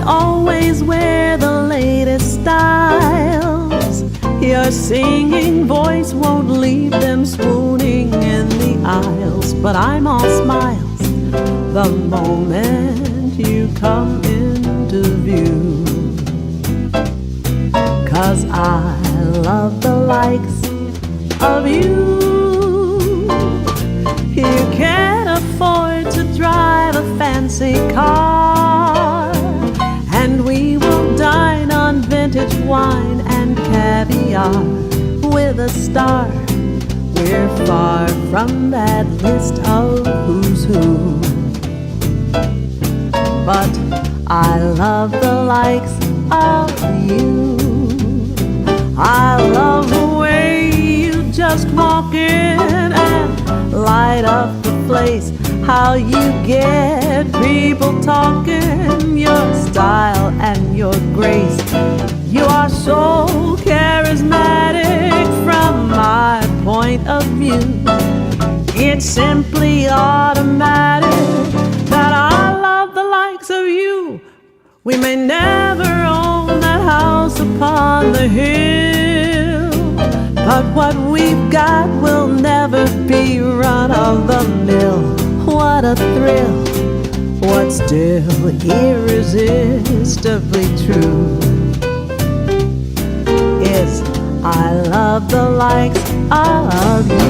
that always wear the latest styles. Your singing voice won't leave them swooning in the aisles. But I'm all smiles the moment you come into view. 'Cause I love the likes of you. You can't afford to drive a fancy car, and we will dine on vintage wine and caviar with a star. We're far from that list of who's who. But I love the likes of you. I love the way you just walk in and light up the place. How you get people talking, your style and your grace. You are so charismatic from my point of view. It's simply automatic that I love the likes of you. We may never own that house upon the hill, but what we've got will never be run of the mill. What a thrill, what's still irresistibly true is I love the likes of you.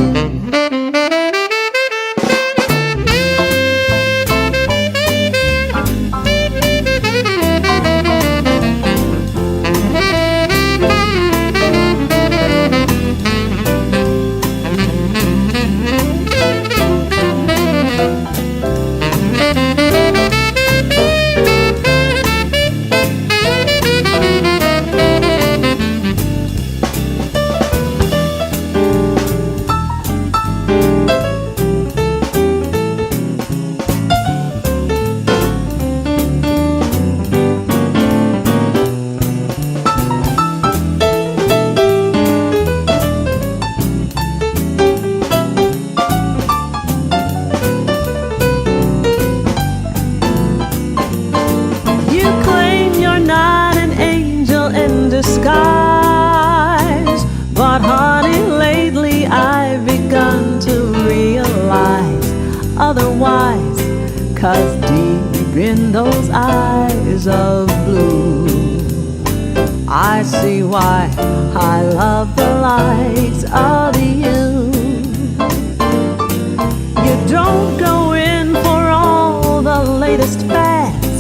Skies. But honey, lately I've begun to realize otherwise. 'Cause deep in those eyes of blue, I see why I love the likes of you. You don't go in for all the latest fads,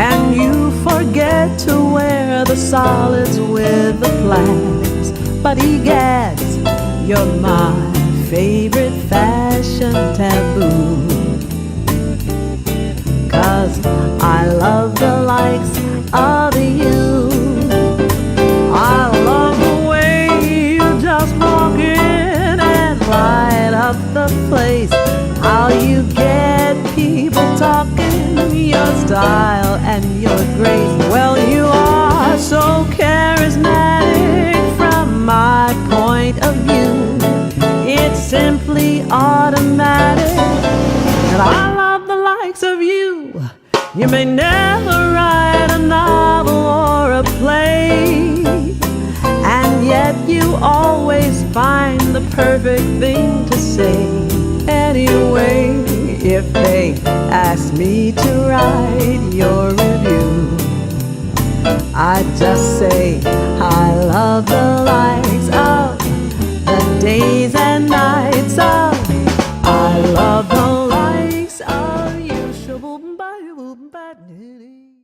and you forget to wear the solids with the plaids. But egads, you're my favorite fashion taboo. 'Cause I love the likes of you. I love the way you just walk in and light up the place. How you get people talking, your style and your grace. Well, you are so charismatic from my point of view. It's simply automatic that I love the likes of you. You may never write a novel or a play, and yet you always find the perfect thing to say. Anyway, if they ask me to write your review, I just say I love the likes of the days and nights of